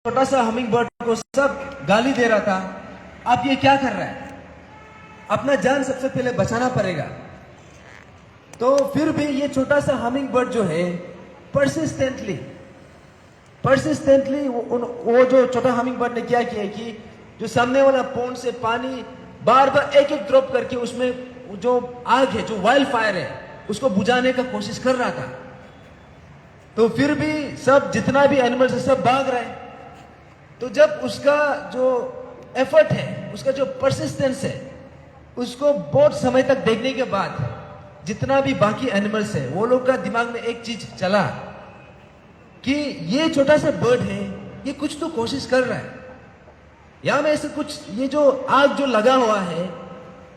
छोटा सा humming bird को सब गाली दे रहा था, अब ये क्या कर रहा है? अपना जान सबसे पहले बचाना पड़ेगा। तो फिर भी ये छोटा सा हमिंग बर्ड जो है परसिस्टेंटली वो जो छोटा हमिंग बर्ड ने क्या किया कि जो सामने वाला पॉन्ड से पानी बार बार एक एक ड्रॉप करके उसमें जो आग है, जो वाइल्ड फायर है, उसको बुझाने का कोशिश कर रहा था। तो फिर भी सब जितना भी एनिमल्स है सब भाग रहे हैं। तो जब उसका जो एफर्ट है, उसका जो परसिस्टेंस है, उसको बहुत समय तक देखने के बाद जितना भी बाकी एनिमल्स है वो लोग का दिमाग में एक चीज चला कि ये छोटा सा बर्ड है, ये कुछ तो कोशिश कर रहा है। या में ऐसे कुछ, ये जो आग जो लगा हुआ है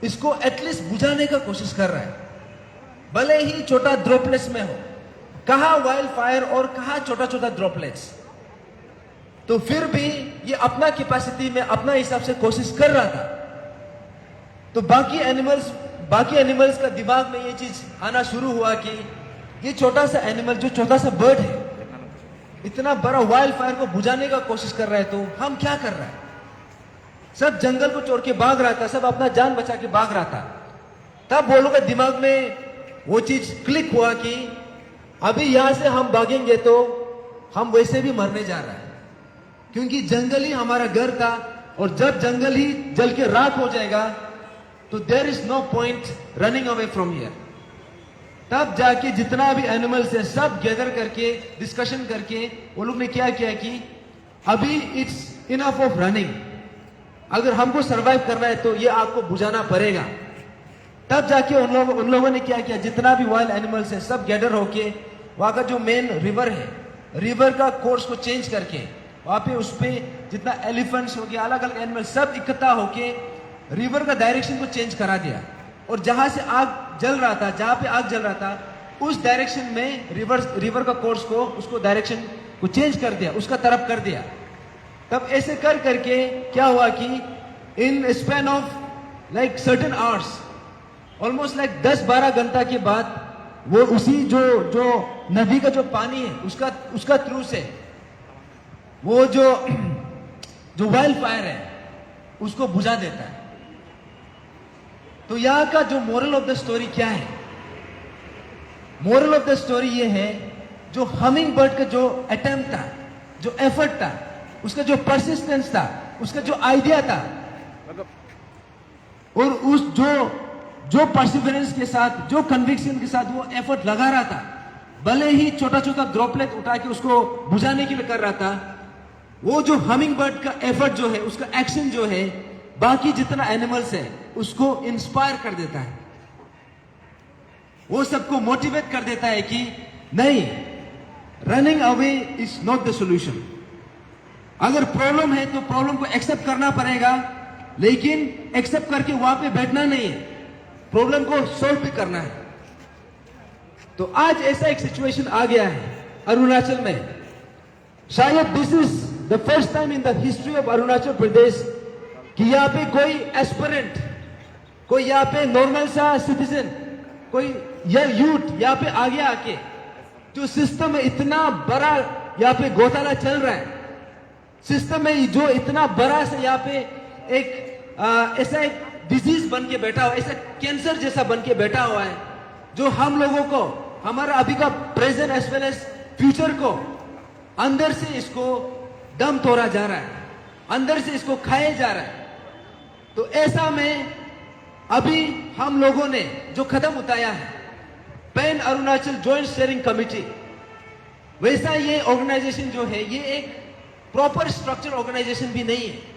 इसको एटलीस्ट बुझाने का कोशिश कर रहा है, भले ही छोटा ड्रॉपलेट्स में हो। कहा वाइल्ड फायर और कहा छोटा छोटा ड्रॉपलेट्स। तो फिर भी ये अपना कैपेसिटी में अपना हिसाब से कोशिश कर रहा था। तो बाकी एनिमल्स का दिमाग में ये चीज आना शुरू हुआ कि ये छोटा सा एनिमल, जो छोटा सा बर्ड है, इतना बड़ा वाइल्ड फायर को बुझाने का कोशिश कर रहा है, तो हम क्या कर रहे हैं? सब जंगल को छोड़ के भाग रहा था, सब अपना जान बचा के भाग रहा था। तब वो लोग के दिमाग में वो चीज क्लिक हुआ कि अभी यहां से हम भागेंगे तो हम वैसे भी मरने जा रहे हैं, क्योंकि जंगल ही हमारा घर था, और जब जंगल ही जल के राख हो जाएगा तो there is no point running away from here. तब जाके जितना भी एनिमल्स है सब गैदर करके डिस्कशन करके वो लोग ने क्या किया कि अभी इट्स इनफ ऑफ रनिंग, अगर हमको सरवाइव करना है तो ये आग को बुझाना पड़ेगा। तब जाके उन लोगों ने क्या किया, जितना भी वाइल्ड एनिमल्स है सब गैदर होके वहां का जो मेन रिवर है, रिवर का कोर्स को चेंज करके वहां पे उस पे जितना एलिफेंट्स हो गया, अलग अलग एनिमल सब इकट्ठा होके रिवर का डायरेक्शन को चेंज करा दिया। और जहां से आग जल रहा था, जहां पे आग जल रहा था, उस डायरेक्शन में रिवर का कोर्स को, उसको डायरेक्शन को चेंज कर दिया, उसका तरफ कर दिया। तब ऐसे कर करके क्या हुआ कि in span of like certain hours, almost like 10-12 घंटा के बाद वो उसी जो नदी का जो पानी है उसका थ्रू से वो जो वाइल्ड फायर है उसको बुझा देता है। तो यहां का जो मोरल ऑफ द स्टोरी क्या है? मोरल ऑफ द स्टोरी ये है, जो हमिंग बर्ड का जो अटेम्प्ट था, जो एफर्ट था, उसका जो परसिस्टेंस था, उसका जो आइडिया था, और उस जो परसिवरेंस के साथ, जो कन्विक्शन के साथ वो एफर्ट लगा रहा था, भले ही छोटा छोटा ड्रॉपलेट उठा के उसको बुझाने के लिए कर रहा था, वो जो हमिंग बर्ड का एफर्ट जो है, उसका एक्शन जो है, बाकी जितना एनिमल्स है उसको इंस्पायर कर देता है। वो सबको मोटिवेट कर देता है कि नहीं, running away is not the solution. अगर प्रॉब्लम है तो प्रॉब्लम को एक्सेप्ट करना पड़ेगा, लेकिन एक्सेप्ट करके वहां पे बैठना नहीं है, प्रॉब्लम को सॉल्व भी करना है। तो आज ऐसा एक सिचुएशन आ गया है अरुणाचल में। शायद this is the first time in the history of Arunachal Pradesh कि यहाँ पे कोई एस्पिरेंट, कोई यहाँ पे नॉर्मल सा सिटीजन, कोई यूथ यहाँ पे आगे आके जो सिस्टम में इतना बड़ा यहाँ पे घोटाला चल रहा है, सिस्टम में जो इतना बड़ा से यहाँ पे एक ऐसा एक डिजीज बन के बैठा हुआ, ऐसा कैंसर जैसा बन के बैठा हुआ है, जो हम लोगों को, हमारा अभी का present as well as future को अंदर से इसको दम तोड़ा जा रहा है, अंदर से इसको खाया जा रहा है। तो ऐसा में अभी हम लोगों ने जो कदम उठाया है, pan Arunachal joint steering committee, वैसा ये ऑर्गेनाइजेशन जो है, ये एक प्रॉपर स्ट्रक्चर ऑर्गेनाइजेशन भी नहीं है।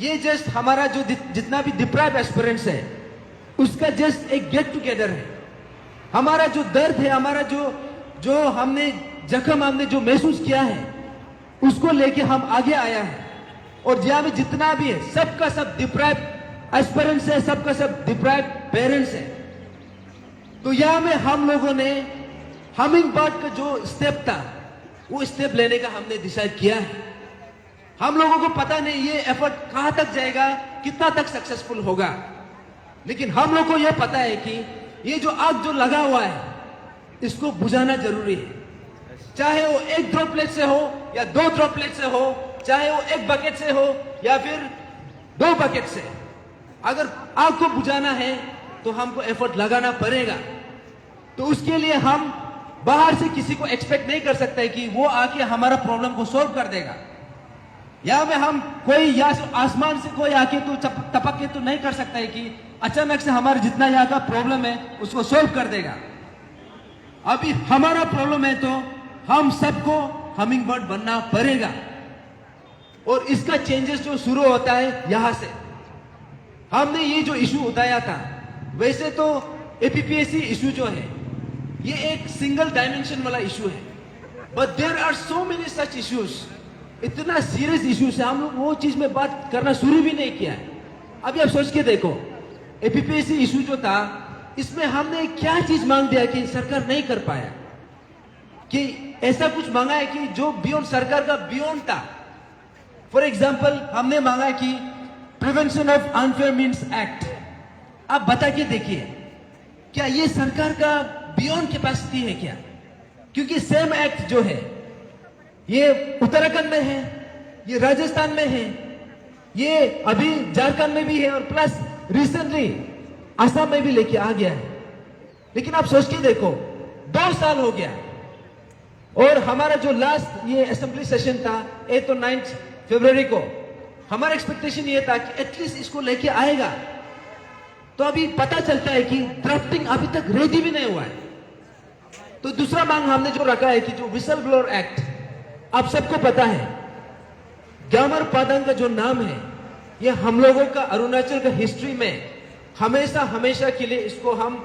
ये जस्ट हमारा जो जितना भी डिप्राइव एस्पिरेंट्स है उसका जस्ट एक गेट टुगेदर है। हमारा जो दर्द है, हमारा जो हमने जख्म हमने जो महसूस किया है, उसको लेके हम आगे आया है। और यहाँ में जितना भी है सबका सब डिप्राइव एस्पिरेंट्स है, सबका सब डिप्राइव पेरेंट्स है। तो यहाँ में हम लोगों ने हमिंग बर्ड का जो स्टेप था वो स्टेप लेने का हमने डिसाइड किया है। हम लोगों को पता नहीं ये एफर्ट कहां तक जाएगा, कितना तक सक्सेसफुल होगा, लेकिन हम लोग को यह पता है कि ये जो आग जो लगा हुआ है इसको बुझाना जरूरी है। चाहे वो एक ड्रॉपलेट से हो या 2 ड्रॉपलेट से हो, चाहे वो एक बकेट से हो या फिर 2 बकेट से, अगर आग को बुझाना है तो हमको एफर्ट लगाना पड़ेगा। तो उसके लिए हम बाहर से किसी को एक्सपेक्ट नहीं कर सकते कि वो आके हमारा प्रॉब्लम को सॉल्व कर देगा। या में हम कोई या आसमान से कोई आके तो टपक के तो नहीं कर सकता है कि अचानक से हमारे जितना यहाँ का प्रॉब्लम है उसको सॉल्व कर देगा। अभी हमारा प्रॉब्लम है तो हम सबको हमिंग बर्ड बनना पड़ेगा, और इसका चेंजेस जो शुरू होता है यहां से। हमने ये जो इशू उठाया था, वैसे तो एपीपीएससी इशू जो है ये एक सिंगल डायमेंशन वाला इशू है, but there are so many such issues, इतना सीरियस इश्यूज है, हम लोग वो चीज में बात करना शुरू भी नहीं किया है। अभी आप सोच के देखो, एपीपीएससी इशू जो था इसमें हमने क्या चीज मांग दिया कि सरकार नहीं कर पाया, कि ऐसा कुछ मांगा है कि जो बियॉन्ड सरकार का बियॉन्ड था। फॉर एग्जाम्पल हमने मांगा कि prevention of unfair means act, आप बता के देखिए क्या ये सरकार का बियॉन्ड कैपेसिटी है क्या? क्योंकि सेम एक्ट जो है ये उत्तराखंड में है, ये राजस्थान में है, ये अभी झारखंड में भी है, और प्लस रिसेंटली असम में भी लेके आ गया है। लेकिन आप सोच के देखो 2 साल हो गया, और हमारा जो लास्ट ये असेंबली सेशन था 8 और 9 फरवरी को, हमारा एक्सपेक्टेशन ये था कि एटलीस्ट इसको लेके आएगा। तो अभी पता चलता है कि ड्राफ्टिंग अभी तक रेडी भी नहीं हुआ है। तो दूसरा मांग हमने जो रखा है कि जो विसल ब्लोअर एक्ट, आप सबको पता है ग्यामर पादंग का जो नाम है ये हम लोगों का अरुणाचल का हिस्ट्री में हमेशा के लिए इसको हम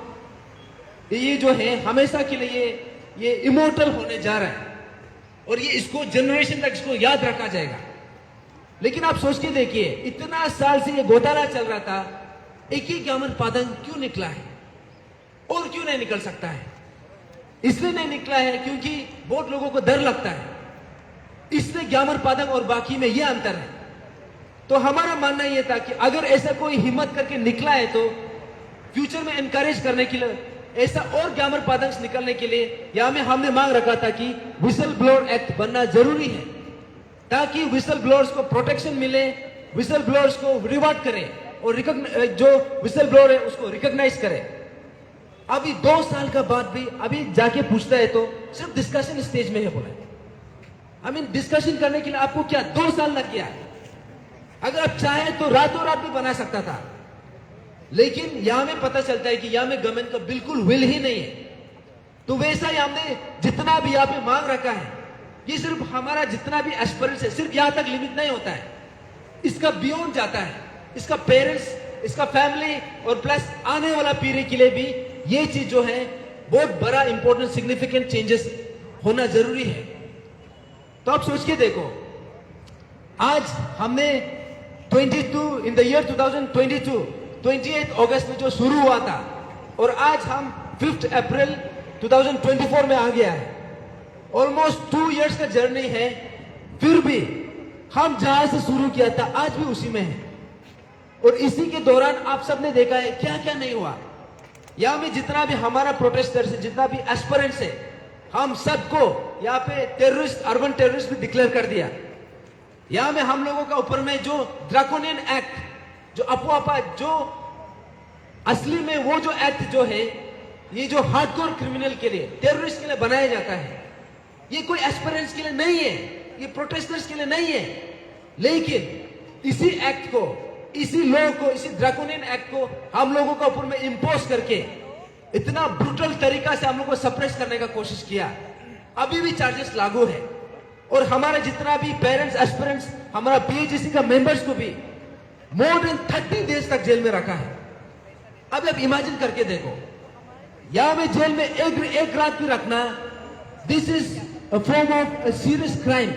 ये जो है हमेशा के लिए ये इमोर्टल होने जा रहा है, और ये इसको जनरेशन तक इसको याद रखा जाएगा। लेकिन आप सोच के देखिए इतना साल से ये घोटाला चल रहा था, एक ही ग्यामर पादंग क्यों निकला है, और क्यों नहीं निकल सकता है? इसलिए नहीं निकला है क्योंकि बहुत लोगों को डर लगता है, इसलिए ग्यामर पादंग और बाकी में ये अंतर है। तो हमारा मानना यह था कि अगर ऐसा कोई हिम्मत करके निकला है तो फ्यूचर में एनकरेज करने के लिए ऐसा और ग्यामर पादंग निकलने के लिए यहां में हमने मांग रखा था कि विसल ब्लोअर एक्ट बनना जरूरी है, ताकि विसल ब्लोअर्स को प्रोटेक्शन मिले, विसल ब्लोअर्स को रिवॉर्ड करे, और जो विसल ब्लोअर है उसको रिकॉग्नाइज करे। अभी 2 साल का बाद भी अभी जाके पूछता है तो सिर्फ डिस्कशन स्टेज में है बोला। आई मीन डिस्कशन करने के लिए आपको क्या 2 साल लग गया? अगर आप चाहे तो रातों रात भी बना सकता था, लेकिन यहां में पता चलता है कि यहां में गवर्नमेंट का बिल्कुल विल ही नहीं है। तो वैसा ही हमने जितना भी यहां पे मांग रखा है, ये सिर्फ हमारा जितना भी एस्पिरेंस है सिर्फ यहां तक लिमिट नहीं होता है, इसका बियॉन्ड जाता है, इसका पेरेंट्स, इसका फैमिली और प्लस आने वाला पीढ़ी के लिए भी ये चीज जो है बहुत बड़ा इंपॉर्टेंट सिग्निफिकेंट चेंजेस होना जरूरी है। तो आप सोच के देखो, आज हमने 22 इन द ईयर 2022 28 अगस्त में जो शुरू हुआ था, और आज हम 5 अप्रैल 2024 में आ गया है। ऑलमोस्ट 2 इयर्स का जर्नी है, फिर भी हम जहां से शुरू किया था आज भी उसी में है। और इसी के दौरान आप सबने देखा है क्या क्या नहीं हुआ। यहां में जितना भी हमारा प्रोटेस्टर्स है, जितना भी एस्पिरेंट्स है, हम सबको यहाँ पे टेररिस्ट, अर्बन टेररिस्ट भी डिक्लेयर कर दिया। यहां में हम लोगों का ऊपर में जो ड्रैकोनियन एक्ट, जो अपोआपा, जो असली में वो जो एक्ट जो है, ये जो हार्डकोर क्रिमिनल के लिए, टेररिस्ट के लिए बनाया जाता है, ये कोई एस्पिरेंट्स के लिए नहीं है, ये प्रोटेस्टर्स के लिए नहीं है। लेकिन इसी एक्ट को, इसी लॉ को, इसी ड्रैकोनियन एक्ट को हम लोगों का ऊपर में इंपोज करके इतना ब्रूटल तरीका से हम लोग को सप्रेस करने का कोशिश किया। अभी भी चार्जेस लागू है, और हमारे जितना भी पेरेंट्स, एस्पिरेंट्स, हमारा पीएचसी का मेंबर्स को भी मोर देन 30 डेज तक जेल में रखा है। अब आप इमेजिन करके देखो, यहां में जेल में एक रात भी रखना, this is a form of serious crime.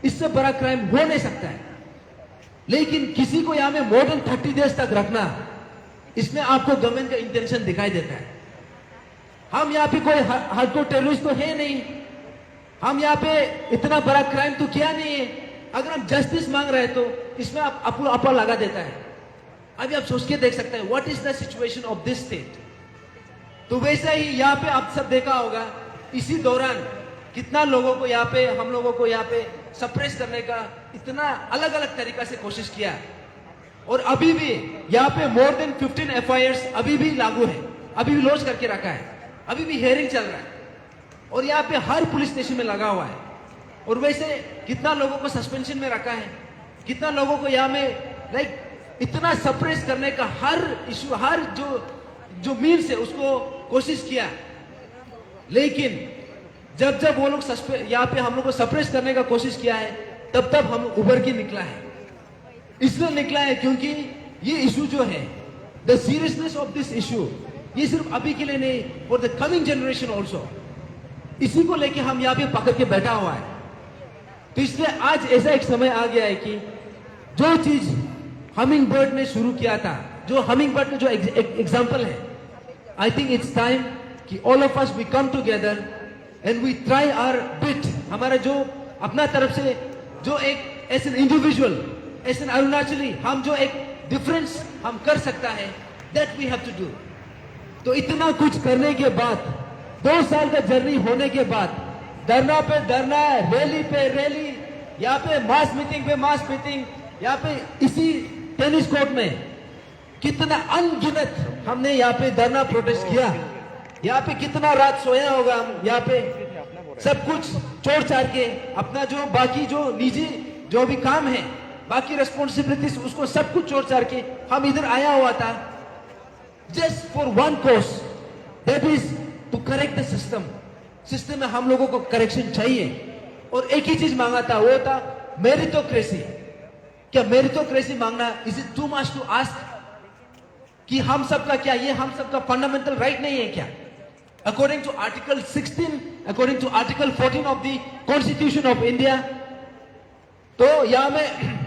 इससे बड़ा क्राइम हो नहीं सकता है। लेकिन किसी को यहां में मोर देन 30 डेज तक रखना, इसमें आपको गवर्नमेंट का इंटेंशन दिखाई देता है। हम यहाँ पे कोई हार्डकोर टेररिस्ट तो है नहीं, हम यहाँ पे इतना बड़ा क्राइम तो किया नहीं है। अगर हम जस्टिस मांग रहे हैं तो इसमें आप अपा लगा देता है। अभी आप सोच के देख सकते हैं what is the situation of this state. तो वैसा ही यहाँ पे आप सब देखा होगा, इसी दौरान कितना लोगों को यहाँ पे, हम लोगों को यहाँ पे सप्रेस करने का इतना अलग अलग तरीका से कोशिश किया, और अभी भी यहाँ पे मोर देन 15 FIRs अभी भी लागू है, अभी भी लॉन्च करके रखा है, अभी भी हियरिंग चल रहा है, और यहाँ पे हर पुलिस स्टेशन में लगा हुआ है। और वैसे कितना लोगों को सस्पेंशन में रखा है, कितना लोगों को यहाँ में लाइक इतना सप्रेस करने का हर इशू, हर जो मीन्स है उसको कोशिश किया। लेकिन जब जब वो लोग यहाँ पे हम लोग को सप्रेस करने का कोशिश किया है, तब तब हम उभर के निकला है। इसलिए निकला है क्योंकि ये इशू जो है, the seriousness of this issue, ये सिर्फ अभी के लिए नहीं, for the coming generation also, इसी को लेके हम यहाँ पे पकड़ के बैठा हुआ है। तो इसलिए आज ऐसा एक समय आ गया है कि जो चीज हमिंग बर्ड ने शुरू किया था, जो हमिंग बर्ड ने जो एग्जाम्पल है, आई थिंक इट्स टाइम कि all of us we come together and we try our bit. हमारा जो अपना तरफ से जो एक as an individual, as an Arunachali, हम जो एक डिफरेंस हम कर सकता है, that we have to do. तो इतना कुछ करने के बाद, 2 साल का जर्नी होने के बाद, धरना पे धरना, रैली पे रैली, यहाँ पे मास मीटिंग पे मास मीटिंग, यहाँ पे इसी टेनिस कोर्ट में कितना अनगिनत हमने यहाँ पे धरना प्रोटेस्ट किया, यहाँ पे कितना रात सोया होगा हम, यहाँ पे सब कुछ छोड़ छाड़ के अपना जो बाकी जो निजी जो भी काम है, बाकी रेस्पॉन्सिबिलिटीज, उसको सब कुछ छोड़ छाड़ के हम इधर आया हुआ था, just for one course, that is to correct the system. System में हम लोगों को करेक्शन चाहिए, और एक ही चीज मांगा था, वो था मेरिटोक्रेसी। क्या मेरिटोक्रेसी मांगना, is it too much to ask? कि हम सबका क्या, ये हम सबका फंडामेंटल राइट नहीं है क्या? According to article 16, according to article 14 of the constitution of India. तो यहां में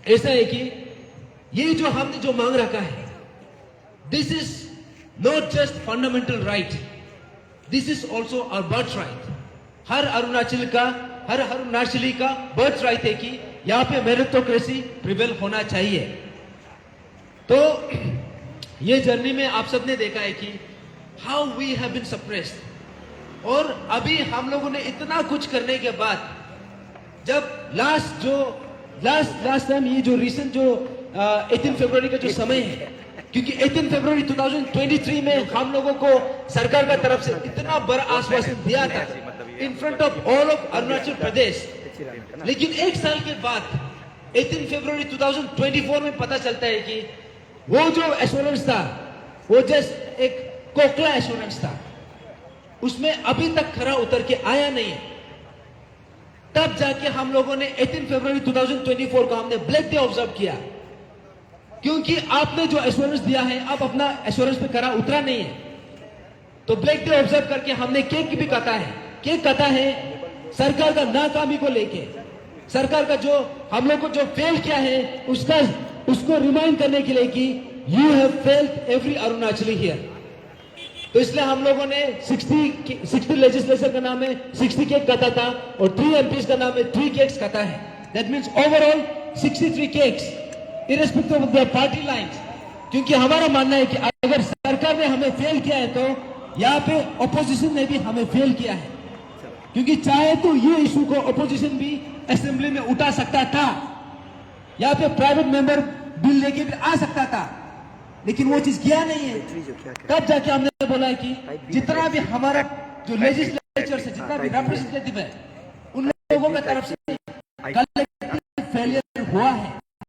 ऐसा है कि ये जो हमने जो मांग रखा है, this is not just fundamental right, this is also our birth right. हर अरुणाचली का बर्थ राइट है कि यहाँ पे मेरिटोक्रेसी प्रिवेल होना चाहिए। तो ये जर्नी में आप सबने देखा है कि how we have been suppressed, और अभी हम लोगों ने इतना कुछ करने के बाद, जब लास्ट टाइम ये जो रिसेंट जो 18 फरवरी का जो समय है, क्योंकि 18 फरवरी 2023 में हम लोगों को सरकार का तरफ से इतना बड़ा आश्वासन दिया था in front of all of Arunachal Pradesh, लेकिन एक साल के बाद 18 फरवरी 2024 में पता चलता है कि वो जो एश्योरेंस था, वो जस्ट एक कोकला एश्योरेंस था, उसमें अभी तक खरा उतर के आया नहीं है। तब जाके हम लोगों ने 18 फरवरी 2024 को हमने ब्लैक डे ऑब्जर्व किया, क्योंकि आपने जो एश्योरेंस दिया है, अब अपना एश्योरेंस पे खरा उतरा नहीं है। तो ब्लैक डे ऑब्जर्व करके हमने केक भी काटा है। केक काटा है सरकार का नाकामी को लेके, सरकार का जो हम लोग को जो फेल किया है उसको रिमाइंड करने के लिए कि you have failed every Arunachali here. तो इसलिए हम लोगों ने 60 लेजिस्लेचर का नाम है 60 केक काटा था, और 3 MPs का नाम है 3 केक्स काटा है। That means overall 63 cakes, irrespective of the party lines. क्योंकि हमारा मानना है कि अगर सरकार ने हमें फेल किया है, तो यहाँ पे ऑपोजिशन ने भी हमें फेल किया है, क्योंकि चाहे तो ये इशू को ऑपोजिशन भी असेंबली में उठा सकता था, यहाँ पे प्राइवेट मेंबर बिल लेके भी आ सकता था, लेकिन वो चीज किया नहीं है। तब जाके हमने बोला है कि जितना भी हमारा जो लेजिस्लेचर से जितना भी रिप्रेजेंटेटिव है, उन लोगों की तरफ से कलेक्टिव फेलियर हुआ है।